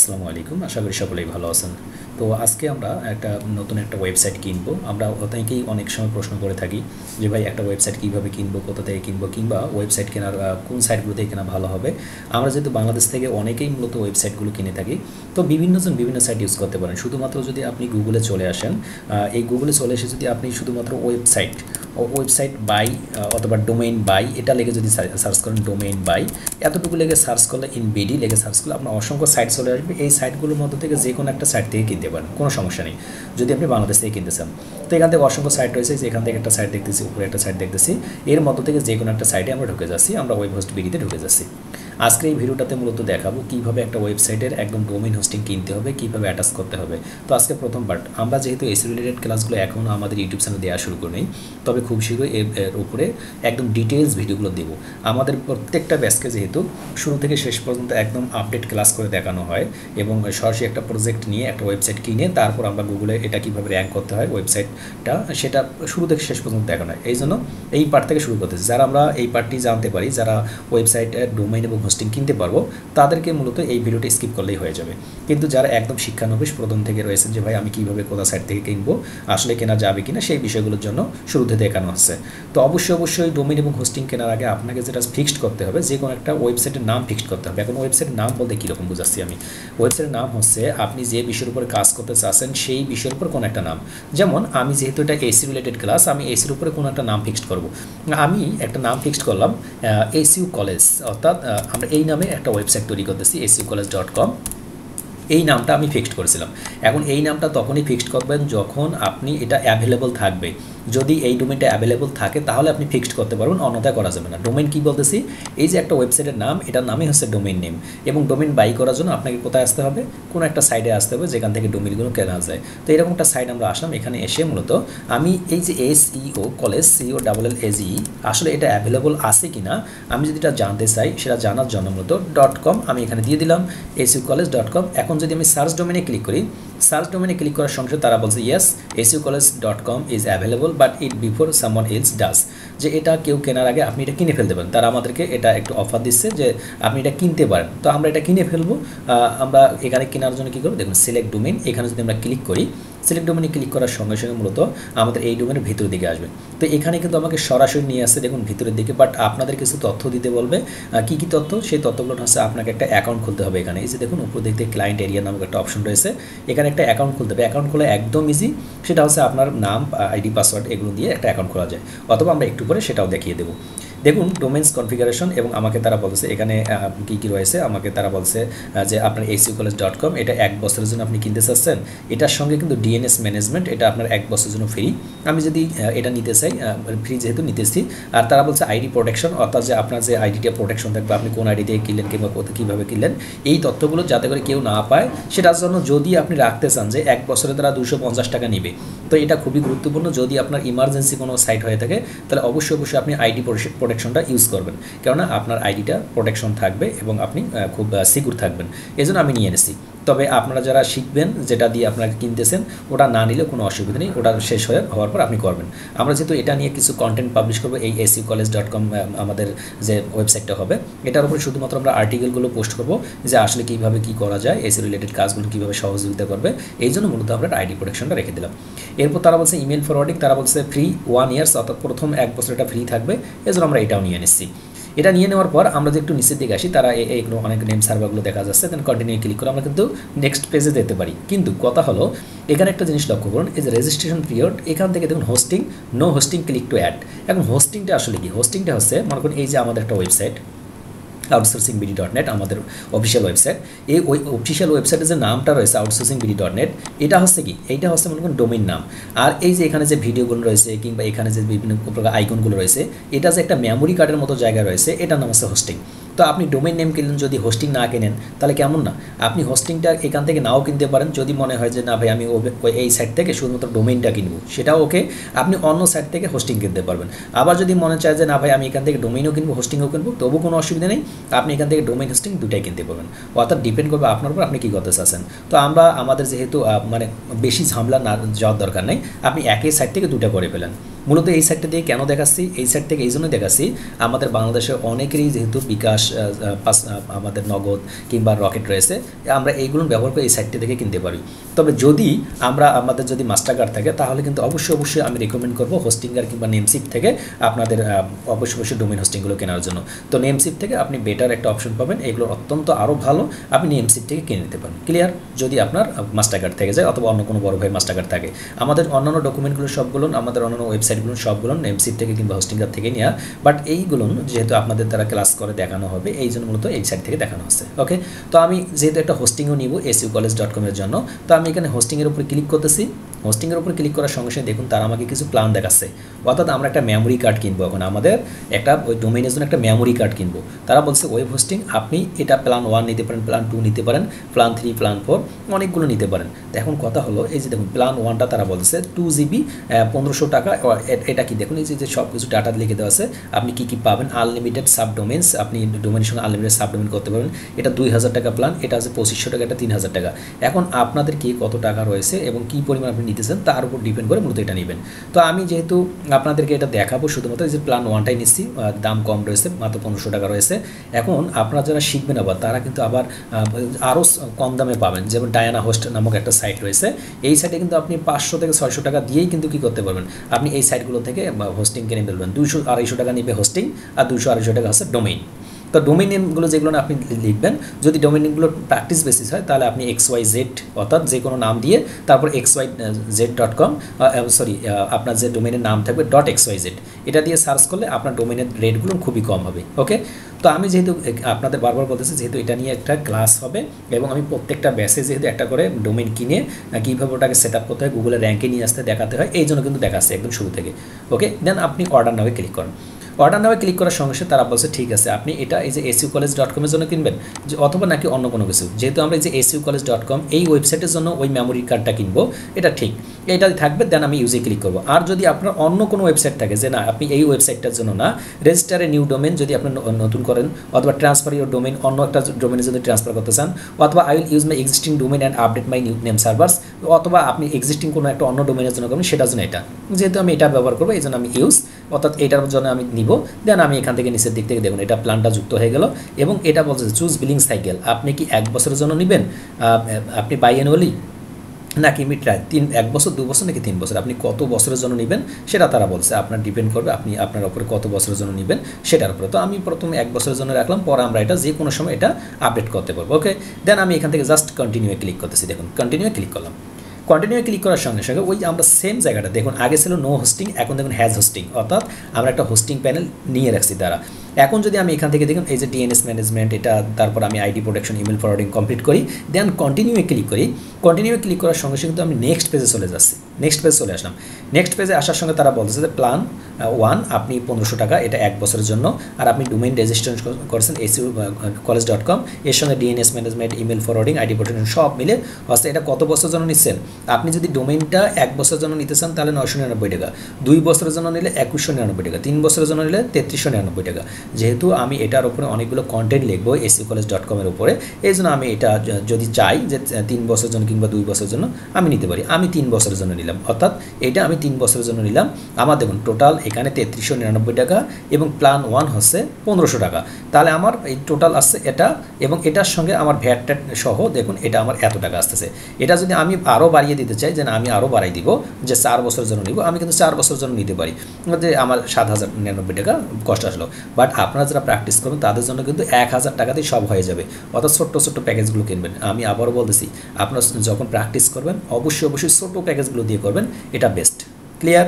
আসসালামু আলাইকুম। আশা করি সকলেই ভালো আছেন। তো আজকে আমরা নতুন একটা ওয়েবসাইট কিনবো। আমরা অনেকেই অনেক সময় প্রশ্ন করে থাকি যে ভাই একটা ওয়েবসাইট কীভাবে কিনবো, কোথা থেকে কিনবো, কিংবা ওয়েবসাইট কেনার কোন সাইটগুলো থেকে কেনা ভালো হবে। আমরা যেহেতু বাংলাদেশ থেকে অনেকেই মূলত ওয়েবসাইটগুলো কিনে থাকি, তো বিভিন্নজন বিভিন্ন সাইট ইউজ করতে পারেন। শুধুমাত্র যদি আপনি গুগলে চলে আসেন, এই গুগলে চলে এসে যদি আপনি শুধুমাত্র ওয়েবসাইট বাই অথবা ডোমেইন বাই এটা লেগে যদি সার্চ করেন, ডোমেইন বাই এতটুকু লেগে সার্চ করলে, ইন বিডি লেগে সার্চ করলে আপনার অসংখ্য সাইট চলে আসবে। এই সাইটগুলোর মধ্যে থেকে যে কোনো একটা সাইট থেকে কিনতে পারেন, কোনো সমস্যা নেই যদি আপনি বাংলাদেশ থেকে কিনতে চান। তো এখান থেকে অসংখ্য সাইট রয়েছে, যে এখান থেকে একটা সাইট দেখতেছি, উপরে একটা সাইট দেখতেছি, এর মধ্য থেকে যে কোনো একটা সাইটে আমরা ঢুকে যাচ্ছি, আমরা ওয়েব হোস্ট বিডিতে ঢুকে যাচ্ছি। আজকে এই ভিডিওটাতে মূলত দেখাবো কীভাবে একটা ওয়েবসাইটের একদম ডোমেইন হোস্টিং কিনতে হবে, কীভাবে অ্যাটাচ করতে হবে। তো আজকে প্রথম পার্ট, আমরা যেহেতু এসইও রিলেটেড ক্লাসগুলো এখনও আমাদের ইউটিউব চ্যানেলে দেওয়া শুরু করে নেই, তবে খুব শীঘ্রই এর উপরে একদম ডিটেলস ভিডিওগুলো দেবো। আমাদের প্রত্যেকটা ব্যাচকে যেহেতু শুরু থেকে শেষ পর্যন্ত একদম আপডেট ক্লাস করে দেখানো হয়, এবং সরাসরি একটা প্রজেক্ট নিয়ে একটা ওয়েবসাইট কিনে তারপর আমরা গুগলে এটা কীভাবে র্যাঙ্ক করতে হয় ওয়েবসাইটটা, সেটা শুরু থেকে শেষ পর্যন্ত দেখানো হয়। এই জন্য এই পার্ট থেকে শুরু করতেছি। যারা আমরা এই পার্টটি জানতে পারি, যারা ওয়েবসাইটের ডোমেইন এবং হোস্টিং কিনতে পারবো, তাদেরকে মূলত এই ভিডিওটা স্কিপ করলেই হয়ে যাবে। কিন্তু যারা একদম শিক্ষানবিশ প্রথম থেকে রয়েছেন যে ভাই আমি কীভাবে কোথা সাইট থেকে কিনবো, আসলে কেনা যাবে কিনা, সেই বিষয়গুলোর জন্য শুরুতে দেখানো হচ্ছে। তো অবশ্যই ডোমেইন এবং হোস্টিং কেনার আগে আপনাকে যেটা ফিক্সড করতে হবে, যে কোনো একটা ওয়েবসাইটের নাম ফিক্সড করতে হবে। এখন ওয়েবসাইটের নাম বলতে কীরকম বুঝাচ্ছি আমি। ওয়েবসাইটের নাম হচ্ছে আপনি যে বিষয়ের উপরে কাজ করতে চাচ্ছেন সেই বিষয়ের উপর কোনো একটা নাম। যেমন আমি যেহেতু এটা এসি রিলেটেড ক্লাস, আমি এসির উপরে কোনো একটা নাম ফিক্সড করব। আমি একটা নাম ফিক্সড করলাম এসইও কলেজ, অর্থাৎ আমরা এই নামে একটা ওয়েবসাইট তৈরি করতেছি, seocollege.com। এই নামটা আমি ফিক্সড করেছিলাম। এখন এই নামটা তখনই ফিক্সড করবেন যখন আপনি এটা অ্যাভেলেবল থাকবে। যদি এই ডোমেইনটা অ্যাভেলেবল থাকে তাহলে আপনি ফিক্সড করতে পারবেন, অন্যথায় করা যাবে না। ডোমেইন কী বলতেছি, এই যে একটা ওয়েবসাইটের নাম, এটার নামই হচ্ছে ডোমেইন নেম। এবং ডোমেইন বাই করার জন্য আপনাকে কোথায় আসতে হবে, কোনো একটা সাইটে আসতে হবে যেখান থেকে ডোমেইনগুলো কেনা যায়। তো এরকম একটা সাইট আমরা আসলাম, এখানে এসে মূলত আমি এই যে SEO কলেজ, COLLEGE, আসলে এটা অ্যাভেলেবল আছে কি না আমি যদি এটা জানতে চাই, সেটা জানার জন্য মূলত .com আমি এখানে দিয়ে দিলাম, seocollege.com। এখন যদি আমি সার্চ ডোমেইনে ক্লিক করি, সার্চ ডোমেইনে ক্লিক করার সঙ্গে তারা বলছে yes, seocollege.com is available but it before someone else does, যে এটা কেউ কেনার আগে আপনি এটা কিনে ফেলতে পারেন। তারা আমাদেরকে এটা একটু অফার দিচ্ছে যে আপনি এটা কিনতে পারেন। তো আমরা এটা কিনে ফেলবো। আমরা এখানে কেনার জন্য কী করবো, দেখুন সিলেক্ট ডোমেইন, এখানে যদি আমরা ক্লিক করি, সিলেক্ট ডোমেইনে ক্লিক করার সঙ্গে সঙ্গে মূলত আমাদের এই ডোমেইনের ভিতরের দিকে আসবে। তো এখানে কিন্তু আমাকে সরাসরি নিয়ে আসছে দেখুন ভিতরের দিকে, বাট আপনাদের কিছু তথ্য দিতে বলবে। কী কী তথ্য, সেই তথ্যগুলো হচ্ছে আপনাকে একটা অ্যাকাউন্ট খুলতে হবে। এখানে এই যে দেখুন উপর দেখতে ক্লায়েন্ট এরিয়া নামক একটা অপশন রয়েছে, এখানে একটা অ্যাকাউন্ট খুলতে হবে। অ্যাকাউন্ট খোলা একদম ইজি, সেটা হচ্ছে আপনার নাম, আইডি, পাসওয়ার্ড এগুলো দিয়ে একটা অ্যাকাউন্ট খোলা যায়, অথবা আমরা একটু করে সেটাও দেখিয়ে দেবো। দেখুন ডোমেইনস কনফিগারেশন, এবং আমাকে তারা বলছে এখানে কী কী রয়েছে। আমাকে তারা বলছে যে আপনার seocollege.com এটা 1 বছরের জন্য আপনি কিনতে চাচ্ছেন, এটার সঙ্গে কিন্তু DNS ম্যানেজমেন্ট এটা আপনার 1 বছরের জন্য ফ্রি। আমি যদি এটা নিতে চাই, ফ্রি যেহেতু নিতেছি। আর তারা বলছে আইডি প্রোটেকশন, অর্থাৎ যে আপনার যে আইডিটা প্রোটেকশন থাকবে, আপনি কোন আইডি থেকে কিনলেন কিংবা কীভাবে কিনলেন, এই তথ্যগুলো যাতে করে কেউ না পায়, সেটার জন্য যদি আপনি রাখতে চান যে 1 বছরে তারা 250 টাকা নেবে, তো এটা খুবই গুরুত্বপূর্ণ। যদি আপনার ইমার্জেন্সি কোনো সাইট হয়ে থাকে তাহলে অবশ্যই আপনি আইডি প্রোটেকশনটা ইউজ করবেন, কেননা আপনার আইডিটা প্রোটেকশন থাকবে এবং আপনি খুব সিকিউর থাকবেন। এই জন্য আমি নিয়ে এনেছি। তবে আপনারা যারা শিখবেন, যেটা দিয়ে আপনারা কিনতেছেন, ওটা না নিলে কোনো অসুবিধা নেই, ওটা শেষ হওয়ার পর আপনি করবেন। আমরা যেহেতু এটা niye কিছু কন্টেন্ট পাবলিশ করব, এই seocollege.com আমাদের যে ওয়েবসাইটটা হবে, এটার উপরে শুধুমাত্র আমরা আর্টিকেলগুলো পোস্ট করব যে আসলে কীভাবে কী করা যায়, এসি রিলেটেড কাজগুলো কীভাবে সহযোগিতা করবে। এই জন্য মূলত আমরা আইডি প্রোটেকশনটা রেখে দিলাম। এরপর তারা বলছে ইমেল ফরওয়ার্ডিং, তারা বলছে ফ্রি 1 ইয়ার্স, অর্থাৎ প্রথম 1 বছর এটা ফ্রি থাকবে। এজন্য আমরা এটাও নিয়ে নিচ্ছি। এটা নিয়ে নেওয়ার পর আমরা যে একটু নিচের দিকে আসি, তারা এইগুলো অনেক নেম সার্ভারগুলো দেখা যাচ্ছে, দেন কন্টিনিউ ক্লিক করে আমরা কিন্তু নেক্সট পেজে যেতে পারি। কিন্তু কথা হলো এখানে একটা জিনিস লক্ষ্য করুন, এই যে রেজিস্ট্রেশন পিরিয়ড, এখান থেকে দেখুন hosting, no hosting, click to add. এখন হোস্টিংটা আসলে কি, হোস্টিংটা হচ্ছে মনে করুন এই যে আমাদের একটা ওয়েবসাইট outsourcingbd.net আমাদের অফিসিয়াল ওয়েবসাইট, এই অফিসিয়াল ওয়েবসাইটের যে নামটা রয়েছে outsourcingbd.net, এটা হচ্ছে কি, এইটা হচ্ছে মনে করুন ডোমেইন নাম। আর এই যে এখানে যে ভিডিওগুলো রয়েছে কিংবা এখানে যে বিভিন্ন প্রকার আইকনগুলো রয়েছে, এটা যে একটা মেমোরি কার্ডের মতো জায়গা রয়েছে, এটার নাম হচ্ছে হোস্টিং। তো আপনি ডোমেইন নেম কিনলেন, যদি হোস্টিং না কেনেন তাহলে কেমন না, আপনি হোস্টিংটা এখান থেকে নাও কিনতে পারেন। যদি মনে হয় যে না ভাই আমি এই সাইট থেকে শুধুমাত্র ডোমেইনটা কিনবো, সেটাও ওকে, আপনি অন্য সাইট থেকে হোস্টিং কিনতে পারবেন। আবার যদি মনে চায় যে না ভাই আমি এখান থেকে ডোমেইনও কিনবো হোস্টিংও কিনবো, তবু কোনো অসুবিধা নেই, আপনি এখান থেকে ডোমেইন হোস্টিং দুটাই কিনতে পারবেন। অর্থাৎ ডিপেন্ড করবে আপনার উপর আপনি কী করতে চাচ্ছেন। তো আমাদের যেহেতু মানে বেশি ঝামেলা না যাওয়ার দরকার নেই, আপনি একই সাইট থেকে দুটা করে ফেলেন। মূলত এই সাইটটা দিয়ে কেন দেখাচ্ছি, এই সাইট থেকে এই জন্য দেখাচ্ছি আমাদের বাংলাদেশে অনেকেরই যেহেতু বিকাশ আমাদের নগদ কিংবা রকেট রয়েছে, আমরা এইগুলো ব্যবহার করে এই সাইটটি থেকে কিনতে পারি। তবে যদি আমাদের যদি মাস্টার কার্ড থাকে তাহলে কিন্তু অবশ্যই আমি রেকমেন্ড করবো হোস্টিংগার কিংবা নেমসিপ থেকে আপনাদের অবশ্যই ডোমেইন হোস্টিংগুলো কেনার জন্য। তো নেমসিপ থেকে আপনি বেটার একটা অপশন পাবেন, এগুলো অত্যন্ত আরও ভালো, আপনি নেমসিপ থেকে কিনে নিতে পারেন। ক্লিয়ার? যদি আপনার মাস্টার কার্ড থেকে যায় অথবা অন্য কোনো বড় ভাই মাস্টার কার্ড থাকে। আমাদের অন্যান্য ডকুমেন্টগুলো সবগুলো, আমাদের অন্যান্য ওয়েবসাইটগুলো সবগুলো নেমসিপ থেকে কিংবা হোস্টিংগার থেকে নেওয়া, বাট এইগুলো যেহেতু আপনাদের দ্বারা ক্লাস করে দেখানো হবে এই জন্য মূলত এই সাইট থেকে দেখানো হচ্ছে। ওকে, তো আমি যেহেতু একটা হোস্টিংও নিব seocollege.com এর জন্য, তো আমি এখানে হোস্টিংয়ের উপর ক্লিক করতেছি। হোস্টিংয়ের উপর ক্লিক করার সঙ্গে সঙ্গে দেখুন তারা আমাকে কিছু প্ল্যান দেখাচ্ছে, অর্থাৎ আমরা একটা মেমোরি কার্ড কিনবো। এখন আমাদের একটা ওই ডোমেইনের জন্য একটা মেমোরি কার্ড কিনবো। তারা বলছে ওয়েব হোস্টিং আপনি এটা প্ল্যান 1 নিতে পারেন, প্ল্যান 2 নিতে পারেন, প্ল্যান 3, প্ল্যান 4 অনেকগুলো নিতে পারেন। তো এখন কথা হলো এই যে দেখুন প্ল্যান 1টা তারা বলছে 2 GB 1500 টাকা। এটা কি দেখুন এই যে সব কিছু ডাটা লিখে দেওয়া আছে, আপনি কী কী পাবেন, আনলিমিটেড সাবডোমেইনস, আপনি ডোমেইনের সঙ্গে আনলিমিটেড সাবডোমেইন করতে পারবেন। এটা 2000 টাকা প্ল্যান, এটা আছে 2500 টাকা, এটা 3000 টাকা। এখন আপনাদের কি কত টাকা রয়েছে এবং কী পরিমাণ আপনি নিতেছেন তার উপর ডিপেন্ড করে মূলত এটা নেবেন। তো আমি যেহেতু আপনাদেরকে এটা দেখাবো শুধুমাত্র এই যে প্ল্যান 1টাই নিচ্ছি, দাম কম রয়েছে, মাত্র 1500 টাকা রয়েছে। এখন আপনারা যারা শিখবেন আবার তারা কিন্তু আবার আরও কম দামে পাবেন, যেমন ডায়ানা হোস্ট নামক একটা সাইট রয়েছে। এই সাইটে কিন্তু আপনি 500 থেকে 600 টাকা দিয়েই কিন্তু কী করতে পারবেন, আপনি এই সাইটগুলো থেকে হোস্টিং কিনে ফেলবেন। 200-250 টাকা নিবে হোস্টিং আর 200-250 টাকা হচ্ছে ডোমেইন। তো ডোমেইন নেমগুলো যেগুলো আপনি লিখবেন, যদি ডোমেইন নেমগুলো প্র্যাকটিস বেসিস হয় তাহলে আপনি XYZ অর্থাৎ যে কোনো নাম দিয়ে তারপর xyz.com আপনার যে ডোমেইনের নাম থাকবে .xyz এটা দিয়ে সার্চ করলে আপনার ডোমেইনের রেটগুলো খুবই কম হবে। ওকে, তো আমি যেহেতু আপনাদের বারবার বলতেছি যেহেতু এটা নিয়ে একটা ক্লাস হবে এবং আমি প্রত্যেকটা ব্যাচে যেহেতু একটা করে ডোমেইন কিনে কীভাবে ওটাকে সেট আপ করতে হয়, গুগলে র্যাঙ্কে নিয়ে আসতে দেখাতে হয়, এই জন্য কিন্তু দেখাচ্ছে একদম শুরু থেকে। ওকে, দেন আপনি অর্ডার নাও ক্লিক করেন। অর্ডার নামে ক্লিক করার সঙ্গে সঙ্গে তারা বলছে ঠিক আছে আপনি এটা এই যে seocollege.com এর জন্য কিনবেন যে অথবা নাকি অন্য কোনো কিছু। যেহেতু আমরা এই যে seocollege.com এই ওয়েবসাইটের জন্য ওই মেমোরি কার্ডটা কিনবো, এটা ঠিক, এটাই থাকবে, দেন আমি ইউজে ক্লিক করবো। আর যদি আপনার অন্য কোনো ওয়েবসাইট থাকে যে না আপনি এই ওয়েবসাইটটার জন্য না, রেজিস্টারে নিউ ডোমেন যদি আপনি নতুন করেন অথবা ট্রান্সফার ইউর ডোমেন অন্য একটা ডোমেনে যদি ট্রান্সফার করতে চান, অথবা I will use my existing domain and update my new name servers, অথবা আপনি এক্সিস্টিং কোনো একটা অন্য ডোমেনের জন্য করবেন, সেটার জন্য এটা। যেহেতু আমি এটা ব্যবহার করবো এই জন্য আমি ইউজ অর্থাৎ এটার জন্য আমি নিব। দেন আমি এখান থেকে নিচের দিক থেকে দেখুন এটা প্ল্যানটা যুক্ত হয়ে গেল এবং এটা বলছে চুজ বিলিং সাইকেল, আপনি কি 1 বছরের জন্য নেবেন, আপনি বাই অ্যানুয়ালি নাকি মিট্রায় 1 বছর 2 বছর নাকি 3 বছর, আপনি কত বছরের জন্য নেবেন সেটা তারা বলছে আপনার ডিপেন্ড করবে আপনি আপনার উপরে কত বছরের জন্য নেবেন সেটার উপরে। তো আমি প্রথমে 1 বছরের জন্য রাখলাম, পরে আমরা এটা যে কোনো সময় এটা আপডেট করতে পারবো। ওকে, দেন আমি এখান থেকে জাস্ট কন্টিনিউ ক্লিক করতেছি। দেখুন কন্টিনিউ ক্লিক করলাম। কন্টিনিউ ক্লিক করার সঙ্গে সঙ্গে ওই আমরা সেম জায়গাটা দেখুন আগে ছিল নো হোস্টিং, এখন দেখুন হ্যাজ হোস্টিং, অর্থাৎ আমরা একটা হোস্টিং প্যানেল নিয়ে রাখছি তারা। এখন যদি আমি এখান থেকে দেখুন এই যে DNS ম্যানেজমেন্ট এটা, তারপর আমি ID protection email forwarding complete করি, দেন কন্টিনিউ ক্লিক করি। কন্টিনিউ ক্লিক করার সঙ্গে সঙ্গে কিন্তু আমি নেক্সট পেজে চলে যাচ্ছি। নেক্সট পেজে চলে আসলাম। নেক্সট পেজে আসার সঙ্গে তারা বলছে যে প্ল্যান 1 আপনি 1500 টাকা, এটা 1 বছরের জন্য, আর আপনি ডোমেইন রেজিস্ট্রেশন করেছেন seocollege.com, এর সঙ্গে DNS management email forwarding ID protection সব মিলে হচ্ছে এটা কত বছরের জন্য নিচ্ছেন। আপনি যদি ডোমেইনটা 1 বছরের জন্য নিতে চান তাহলে 999 টাকা, 2 বছরের জন্য নিলে 2199 টাকা, 3 বছরের জন্য নিলে 3399 টাকা। যেহেতু আমি এটার উপরে অনেকগুলো কন্টেন্ট লিখবো seocollege.com এর উপরে, এই জন্য আমি এটা যদি চাই যে 3 বছরের জন্য কিংবা 2 বছরের জন্য আমি নিতে পারি, আমি 3 বছরের জন্য নিলাম, অর্থাৎ এটা আমি 3 বছরের জন্য নিলাম। আমার দেখুন টোটাল এখানে 3399 টাকা এবং প্ল্যান 1 হচ্ছে 1500 টাকা, তাহলে আমার এই টোটাল আসছে এটা এবং এটার সঙ্গে আমার ভ্যাট সহ দেখুন এটা আমার এত টাকা আসতেছে। এটা যদি আমি আরও বাড়িয়ে দিতে চাই যে না আমি আরও বাড়াই দিব যে 4 বছরের জন্য নিব, আমি কিন্তু 4 বছরের জন্য নিতে পারি, যে আমার 7099 টাকা কষ্ট আসলো। বাট আপনারা যারা প্র্যাকটিস করবেন তাদের জন্য কিন্তু 1000 টাকাতেই সব হয়ে যাবে, অর্থাৎ ছোট্ট ছোট্ট প্যাকেজগুলো কিনবেন। আমি আবারও বলতেছি আপনারা যখন প্র্যাকটিস করবেন অবশ্যই ছোটো প্যাকেজগুলো দিয়ে করবেন, এটা বেস্ট। ক্লিয়ার?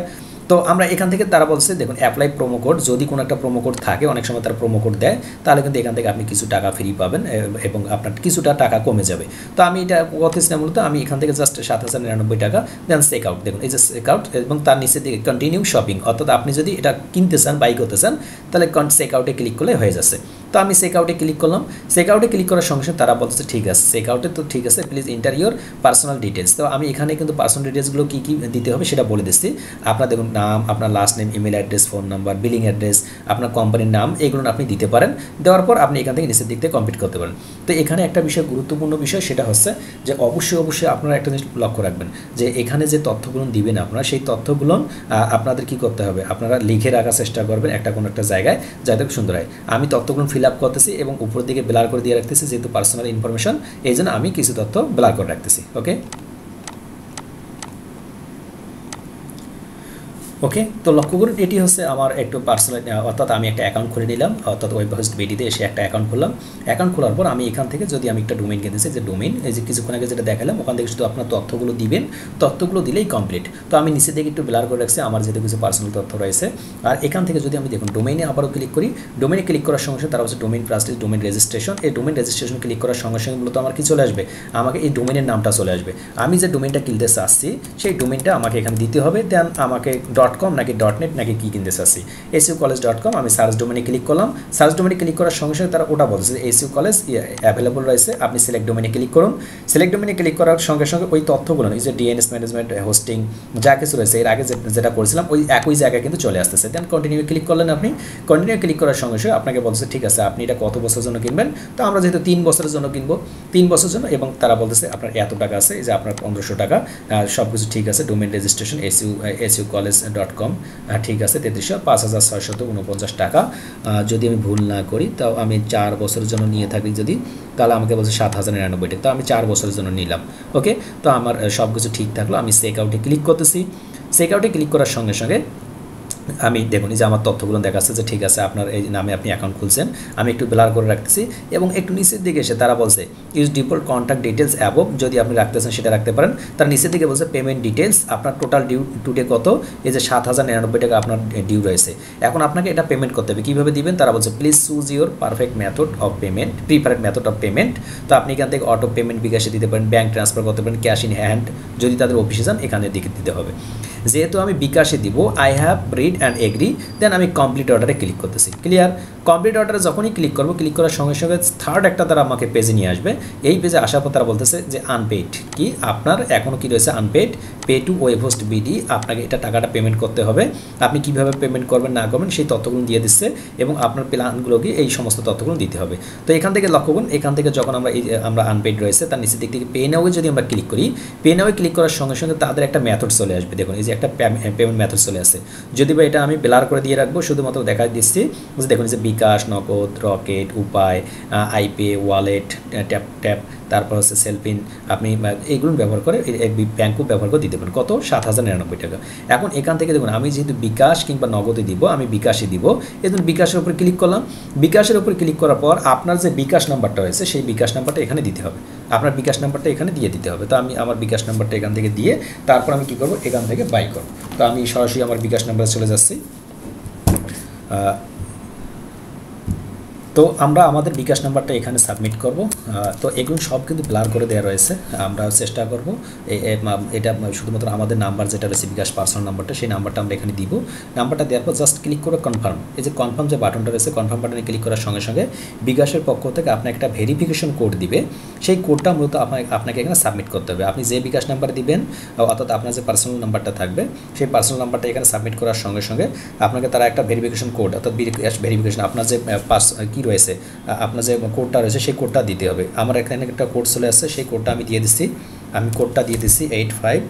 তো আমরা এখান থেকে তারা বলছে দেখুন অ্যাপ্লাই প্রোমো কোড, যদি কোনো একটা প্রোমো কোড থাকে অনেক সময় তারা প্রোমো কোড দেয়, তাহলে কিন্তু এখান থেকে আপনি কিছু টাকা ফ্রি পাবেন এবং আপনার কিছুটা টাকা কমে যাবে। তো আমি এটা করতেছি না, মূলত আমি এখান থেকে জাস্ট 7099 টাকা, দেন চেক আউট, দেখুন এই যে চেক আউট এবং তার নিচে দিকে কন্টিনিউ শপিং, অর্থাৎ আপনি যদি এটা কিনতে চান বাই করতে চান তাহলে চেক আউটে ক্লিক করলে হয়ে যাচ্ছে। তো আমি চেক আউটে ক্লিক করলাম। চেক আউটে ক্লিক করার সঙ্গে সঙ্গে তারা বলতেছে ঠিক আছে, চেক আউটে তো ঠিক আছে, please enter your personal details. তো আমি এখানে কিন্তু পার্সোনাল ডিটেলসগুলো কী কী দিতে হবে সেটা বলে দিচ্ছি। আপনার দেখুন নাম, আপনার last name, email address, phone number, billing address, আপনার কোম্পানির নাম, এগুলো আপনি দিতে পারেন। দেওয়ার পর আপনি এখান থেকে নিচের দিক থেকে কমপ্লিট করতে পারেন। তো এখানে একটা বিষয়, গুরুত্বপূর্ণ বিষয়, সেটা হচ্ছে যে অবশ্যই আপনারা একটা জিনিস লক্ষ্য রাখবেন যে এখানে যে তথ্যগুলো দিবেন আপনারা, সেই তথ্যগুলো আপনাদের কী করতে হবে, আপনারা লিখে রাখার চেষ্টা করবেন কোনো একটা জায়গায়, যাতে সুন্দর হয়। আমি তথ্যগুলো ফিল আপ করতেছি এবং উপরের দিকে ব্লার করে দিয়ে রাখতেছি, যেহেতু পার্সোনাল ইনফরমেশন, এই জন্য আমি কিছু তথ্য ব্লার করে রাখতেছি। ওকে, তো লক্ষ্য করুন এটি হচ্ছে আমার একটু পার্সোনাল, অর্থাৎ আমি একটা অ্যাকাউন্ট খুলে নিলাম, অর্থাৎ ওয়েব হোস্ট বিডিতে এসে একটা অ্যাকাউন্ট খুললাম। অ্যাকাউন্ট খোলার পর আমি এখান থেকে যদি আমি একটা ডোমেইন কিনতেছি, যে ডোমেইন, এই যে কিছুক্ষণ আগে যেটা দেখালাম, ওখান থেকে শুধু আপনার তথ্যগুলো দিবেন, তথ্যগুলো দিলেই কমপ্লিট। তো আমি নিচে থেকে একটু ব্লার করে রাখছি আমার যেহেতু কিছু পার্সোনাল তথ্য রয়েছে। আর এখান থেকে যদি আমি দেখুন ডোমেইনে আবারও ক্লিক করি, ডোমেইনে ক্লিক করার সঙ্গে সঙ্গে তারা হচ্ছে ডোমেইন প্লাস্টিক ডোমেইন রেজিস্ট্রেশন। এই ডোমেইন রেজিস্ট্রেশন ক্লিক করার সঙ্গে সঙ্গে মূলত আমার কি চলে আসবে, আমাকে এই ডোমেইনের নামটা চলে আসবে। আমি যে ডোমেইনটা কিনতে চাচ্ছি সেই ডোমেইনটা আমাকে এখানে দিতে হবে। দেন আমাকে .com নাকি .net নাকি কী কিনতে চাচ্ছি, SEOcollege.com। আমি সার্চ ডোমেনে ক্লিক করলাম। সার্চ ডোমেনে ক্লিক করার সঙ্গে সঙ্গে তারা ওটা বলছে SEO কলেজ অ্যাভেলেবল রয়েছে, আপনি সিলেক্ট ডোমেনে ক্লিক করুন। সিলেক্ট ডোমেনে ক্লিক করার সঙ্গে সঙ্গে ওই তথ্যগুলো, এই যে DNS ম্যানেজমেন্ট, হোস্টিং, যা কিছু রয়েছে এর আগে যেটা করেছিলাম ওই একই জায়গায় কিন্তু চলে আসতেছে। দেন কন্টিনিউ ক্লিক করলেন। আপনি কন্টিনিউ ক্লিক করার সঙ্গে সঙ্গে আপনাকে বলছে ঠিক আছে আপনি এটা কত বছরের জন্য কিনবেন। তো আমরা যেহেতু 3 বছরের জন্য কিনবো, 3 বছরের জন্য, এবং তারা বলতেছে আপনার এত টাকা আছে, যে আপনার 1500 টাকা, সব কিছু ঠিক আছে। ডোমেন রেজিস্ট্রেশন SEOcollege.com ঠিক আছে, 53,5649 টাকা। যদি আমি ভুল না করি, তাও আমি 4 বছরের জন্য নিয়ে থাকি যদি, তাহলে আমাকে বলছে 7,099 টাকা। তো আমি 4 বছরের জন্য নিলাম। ওকে, তো আমার সব কিছু ঠিক থাকলো। আমি চেক আউটে ক্লিক করতেছি। চেক আউটে ক্লিক করার সঙ্গে সঙ্গে আমি দেখুন যে আমার তথ্যগুলো দেখাচ্ছে যে ঠিক আছে আপনার এই নামে আপনি অ্যাকাউন্ট খুলছেন। আমি একটু ব্লার করে রাখতেছি এবং একটু নিচের দিকে এসে তারা বলছে use default contact details above, যদি আপনি রাখতে চান সেটা রাখতে পারেন। তার নিচের দিকে বলছে পেমেন্ট ডিটেলস, আপনার টোটাল ডিউ টুডে কত, এই যে 7,099 টাকা আপনার ডিউ রয়েছে। এখন আপনাকে এটা পেমেন্ট করতে হবে, কীভাবে দিবেন তারা বলছে please choose your perfect method of payment, preferred method of payment. তো আপনি এখান থেকে অটো পেমেন্ট বিকাশে দিতে পারেন, ব্যাঙ্ক ট্রান্সফার করতে পারেন, ক্যাশ ইন হ্যান্ড, যদি তাদের অফিসে যান এখানে দিকে দিতে হবে। যেহেতু আমি বিকাশে দিব, I have read and agree, then আমি কমপ্লিট অর্ডারে ক্লিক করতেছি। ক্লিয়ার, কমপ্লিট অর্ডারে যখনই ক্লিক করবো, ক্লিক করার সঙ্গে সঙ্গে থার্ড একটা তারা আমাকে পেজে নিয়ে আসবে। এই পেজে আসার পর তারা বলতেছে যে আনপেইড, কি আপনার এখনও কি রয়েছে unpaid, pay to web host BD, আপনাকে এটা টাকাটা পেমেন্ট করতে হবে। আপনি কীভাবে পেমেন্ট করবেন না করবেন সেই তথ্যগুলো দিয়ে দিচ্ছে এবং আপনার প্ল্যানগুলোকে এই সমস্ত তথ্যগুলো দিতে হবে। তো এখান থেকে লক্ষ্য করুন, এখান থেকে যখন আমরা আনপেইড রয়েছে তার নিচের দিক থেকে পে নাওয়ে যদি আমরা ক্লিক করি, পে নাওয়ে ক্লিক করার সঙ্গে সঙ্গে তাদের একটা মেথড চলে আসবে। দেখুন এই যে একটা পেমেন্ট মেথড চলে আসে, যদি বা এটা আমি ব্লার করে দিয়ে রাখবো, শুধুমাত্র দেখা দিচ্ছি যে দেখুন যে বিকাশ, নগদ, রকেট, উপায়, আইপে, ওয়ালেট, ট্যাপ, তারপর হচ্ছে সেলফিন, আপনি এইগুলো ব্যবহার করে ব্যাঙ্কও ব্যবহার করে দিতে পারেন। কত, 7,099 টাকা। এখন এখান থেকে দেখুন আমি যেহেতু বিকাশ কিংবা নগদে দিব, আমি বিকাশে দিব, এই জন্য বিকাশের উপর ক্লিক করলাম। বিকাশের উপর ক্লিক করার পর আপনার যে বিকাশ নাম্বারটা রয়েছে সেই বিকাশ নাম্বারটা এখানে দিতে হবে, আপনার বিকাশ নাম্বারটা এখানে দিয়ে দিতে হবে। তো আমি আমার বিকাশ নাম্বারটা এখান থেকে দিয়ে তারপর আমি কী করবো, এখান থেকে বাই করবো। তো আমি সরাসরি আমার বিকাশ নাম্বারে চলে যাচ্ছি। তো আমরা আমাদের বিকাশ নাম্বারটা এখানে সাবমিট করব। তো এগুলো সব কিন্তু ব্লার করে দেওয়া রয়েছে, আমরা চেষ্টা করব এটা শুধুমাত্র আমাদের নাম্বার যেটা রয়েছে বিকাশ পার্সোনাল নাম্বারটা, সেই নাম্বারটা আমরা এখানে দিব। নাম্বারটা দেওয়ার পর জাস্ট ক্লিক করে কনফার্ম, এই যে কনফার্ম যে বাটনটা রয়েছে, কনফার্ম বাটনে ক্লিক করার সঙ্গে সঙ্গে বিকাশের পক্ষ থেকে আপনাকে একটা ভেরিফিকেশন কোড দিবে। সেই কোডটা মূলত আপনাকে এখানে সাবমিট করতে হবে। আপনি যে বিকাশ নাম্বার দিবেন, অর্থাৎ আপনার যে পার্সোনাল নাম্বারটা থাকবে সেই পার্সোনাল নাম্বারটা এখানে সাবমিট করার সঙ্গে সঙ্গে আপনাকে তারা একটা ভেরিফিকেশন কোড, অর্থাৎ ভেরিফিকেশন আপনার যে কি রয়েছে, আপনার যে কোডটা রয়েছে সেই কোডটা দিতে হবে। আমার এখানে একটা কোড চলে আসছে, সেই কোডটা আমি দিয়ে দিচ্ছি। আমি কোডটা দিয়ে দিচ্ছি 85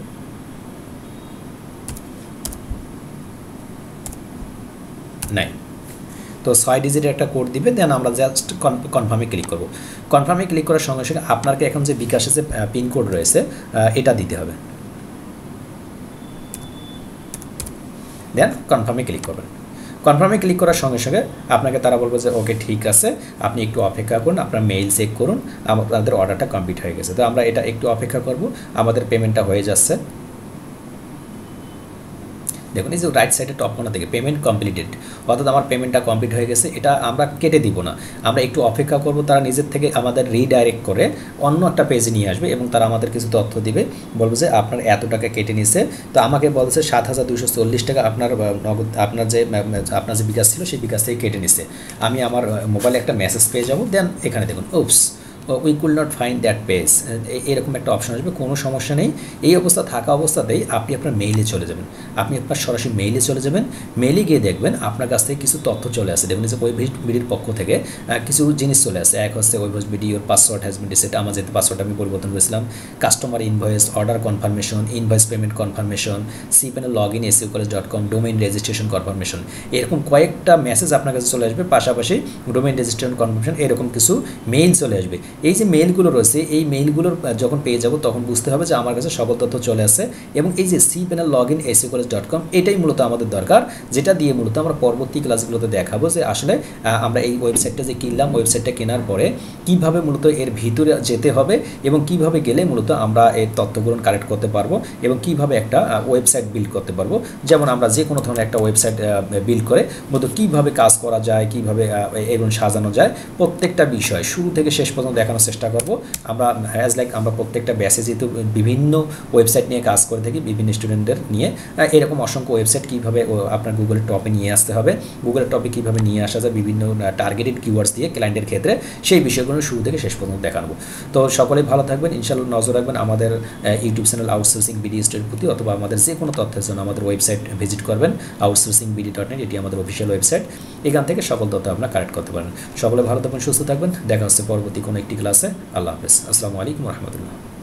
তো 6 ডিজিটের একটা কোড দিবে। দেন আমরা জাস্ট কনফার্মে ক্লিক করব। কনফার্মে ক্লিক করার সঙ্গে সঙ্গে আপনাকে এখন যে বিকাশে যে পিনকোড রয়েছে এটা দিতে হবে। দেন কনফার্মে ক্লিক করবেন। কনফার্মে ক্লিক করার সঙ্গে সঙ্গে আপনাকে তারা বলবে যে ওকে ঠিক আছে, আপনি একটু অপেক্ষা করুন, আপনার মেইল চেক করুন, আমাদের অর্ডারটা কমপ্লিট হয়ে গেছে। তো আমরা এটা একটু অপেক্ষা করব, আমাদের পেমেন্টটা হয়ে যাচ্ছে। দেখুন এই যে রাইট সাইডে টপ কর্নার থেকে পেমেন্ট কমপ্লিটেড, অর্থাৎ আমার পেমেন্টটা কমপ্লিট হয়ে গেছে। এটা আমরা কেটে দিব না, আমরা একটু অপেক্ষা করব, তারা নিজের থেকে আমাদের রিডাইরেক্ট করে অন্য একটা পেজে নিয়ে আসবে এবং তারা আমাদের কিছু তথ্য দিবে, বলবে যে আপনার এত টাকা কেটে নিছে। তো আমাকে বলছে 7,240 টাকা আপনার নগদ, আপনার যে বিকাশ ছিল সেই বিকাশ থেকে কেটে নিছে। আমি আমার মোবাইলে একটা মেসেজ পেয়ে যাবো, দেন এখানে দেখুন oops we could not find that page, এরকম একটা অপশন আসবে। কোনো সমস্যা নেই, এই অবস্থা থাকা অবস্থাতেই আপনি আপনার মেইলে চলে যাবেন, আপনি আপনার সরাসরি মেইলে চলে যাবেন। মেইলে গিয়ে দেখবেন আপনার কাছ থেকে কিছু তথ্য চলে আসে। দেখবেন যে ওয়েব বিডির পক্ষ থেকে কিছু জিনিস চলে আসে। এক হচ্ছে web BD or password has been reset, আমার যেহেতু পাসওয়ার্ড আমি পরিবর্তন করেছিলাম, customer invoice, order confirmation, invoice payment confirmation, cPanel log in SEOcollege.com, domain registration confirmation, এরকম কয়েকটা মেসেজ আপনার কাছে চলে আসবে। পাশাপাশি ডোমেইন রেজিস্ট্রেশন কনফার্মেশন এরকম কিছু মেইল চলে আসবে। এই যে মেইলগুলো রয়েছে, এই মেইলগুলোর যখন পেয়ে যাব তখন বুঝতে হবে যে আমার কাছে সকল তথ্য চলে আসে। এবং এই যে সিপ্যানেল লগ ইন SEOcollege.com, এটাই মূলত আমাদের দরকার, যেটা দিয়ে মূলত আমরা পরবর্তী ক্লাসগুলোতে দেখাবো যে আসলে আমরা এই ওয়েবসাইটটা যে কিনলাম, ওয়েবসাইটটা কেনার পরে কীভাবে মূলত এর ভিতরে যেতে হবে এবং কিভাবে গেলে মূলত আমরা এই তথ্যগুলো কালেক্ট করতে পারবো এবং কিভাবে একটা ওয়েবসাইট বিল্ড করতে পারবো। যেমন আমরা যে কোনো ধরনের একটা ওয়েবসাইট বিল্ড করে মূলত কীভাবে কাজ করা যায়, কীভাবে এবং সাজানো যায়, প্রত্যেকটা বিষয় শুরু থেকে শেষ পর্যন্ত দেখানোর চেষ্টা করব। আমরা আমরা প্রত্যেকটা ব্যাচে যেহেতু বিভিন্ন ওয়েবসাইট নিয়ে কাজ করে থাকি, বিভিন্ন স্টুডেন্টদের নিয়ে, এরকম অসংখ্য ওয়েবসাইট কীভাবে আপনার গুগলের টপে নিয়ে আসতে হবে, গুগলের টপে কীভাবে নিয়ে আসা যায় বিভিন্ন টার্গেটেড কিওয়ার্ডস দিয়ে ক্লায়েন্টের ক্ষেত্রে, সেই বিষয়গুলো শুরু থেকে শেষ পর্যন্ত দেখাবো। তো সকলেই ভালো থাকবেন, ইনশাআল্লাহ নজর রাখবেন আমাদের ইউটিউব চ্যানেল আউটসোর্সিং বিডি স্টোরের প্রতি, অথবা আমাদের যে কোনো তথ্যের জন্য আমাদের ওয়েবসাইট ভিজিট করবেন outsourcingbd.net, এটি আমাদের অফিসিয়াল ওয়েবসাইট। এখান থেকে সকল তথ্য আপনারা কালেক্ট করতে পারেন। সকলে ভালো থাকবেন, সুস্থ থাকবেন, দেখা হচ্ছে পরবর্তী কোনো একটি ক্লাসে। আল্লাহ হাফেজ, আসসালামু আলাইকুম রহমতুল্লাহ।